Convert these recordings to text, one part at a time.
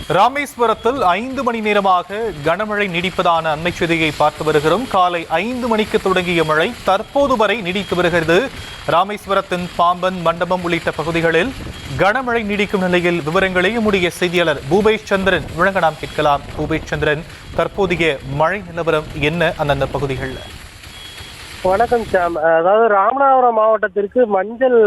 ராமேஸ்வரத்தில் 5 மணி நேரமாக கனமழை நீடிப்பதான அண்மை செய்தியை பார்த்து வருகிறோம். காலை 5 மணிக்கு தொடங்கிய மழை தற்போது வரை நீடித்து வருகிறது. ராமேஸ்வரத்தின் பாம்பன், மண்டபம் உள்ளிட்ட பகுதிகளில் கனமழை நீடிக்கும் நிலையில் விவரங்களை நம்முடைய செய்தியாளர் பூபேஷ் சந்திரன் வழங்க நாம் கேட்கலாம். பூபேஷ் சந்திரன், தற்போதைய மழை நிலவரம் என்ன அந்தந்த பகுதிகளில்? வணக்கம் சாம். அதாவது ராமநாதபுரம் மாவட்டத்திற்கு மஞ்சள்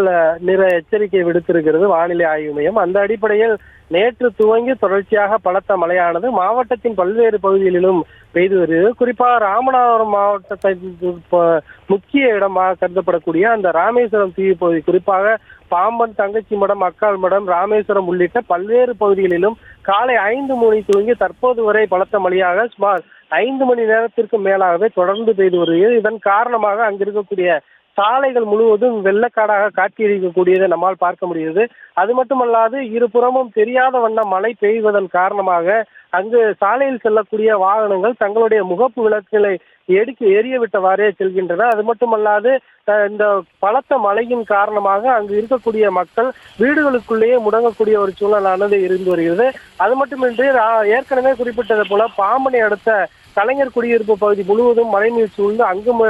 நிற எச்சரிக்கை விடுத்திருக்கிறது வானிலை ஆய்வு மையம். அந்த அடிப்படையில் நேற்று துவங்கி தொடர்ச்சியாக பலத்த மழையானது மாவட்டத்தின் பல்வேறு பகுதிகளிலும் பெய்து வருகிறது. குறிப்பாக ராமநாதபுரம் மாவட்டத்தை முக்கிய இடமாக கருதப்படக்கூடிய அந்த ராமேஸ்வரம் தீவு பகுதி, குறிப்பாக பாம்பன், தங்கச்சி மடம், அக்கால் மடம், ராமேஸ்வரம் உள்ளிட்ட பல்வேறு பகுதிகளிலும் காலை 5 மணி துவங்கி தற்போது வரை பலத்த மழையாக சுமார் 5 மணி நேரத்திற்கு மேலாகவே தொடர்ந்து பெய்து வருகிறது. இதன் காரணமாக அங்கிருக்கக்கூடிய சாலைகள் முழுவதும் வெள்ளக்காடாக காட்சியளிக்கக்கூடியதை நம்மால் பார்க்க முடிகிறது. அது மட்டுமல்லாது இருபுறமும் தெரியாத வண்ணம் மழை பெய்வதன் காரணமாக அங்கு சாலையில் செல்லக்கூடிய வாகனங்கள் தங்களுடைய முகப்பு விளக்குகளை எரியவிட்டவாறே செல்கின்றன. அது மட்டுமல்லாது இந்த பலத்த மழையின் காரணமாக அங்கு இருக்கக்கூடிய மக்கள் வீடுகளுக்குள்ளேயே முடங்கக்கூடிய ஒரு சூழலானது இருந்து வருகிறது. அது மட்டுமின்றி ஏற்கனவே குறிப்பிட்டது போல பாம்பனை அடுத்த கலைஞர் குடியிருப்பு பகுதி முழுவதும் மழைநீர் சூழ்ந்து அங்கும்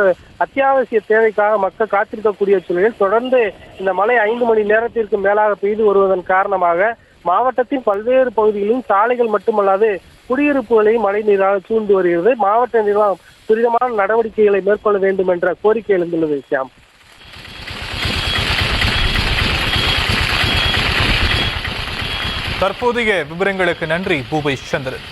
அத்தியாவசிய தேவைக்காக மக்கள் காத்திருக்கக்கூடிய சூழலில் தொடர்ந்து இந்த மழை 5 மணி நேரத்திற்கு மேலாக பெய்து வருவதன் காரணமாக மாவட்டத்தின் பல்வேறு பகுதிகளிலும் சாலைகள் மட்டுமல்லாது குடியிருப்புகளையும் மழை நீராக சூழ்ந்து வருகிறது. மாவட்ட நிர்வாகம் துரிதமான நடவடிக்கைகளை மேற்கொள்ள வேண்டும் என்ற கோரிக்கை எழுந்துள்ளது. சாம், தற்போதைய விவரங்களுக்கு நன்றி பூபேஷ் சந்திரன்.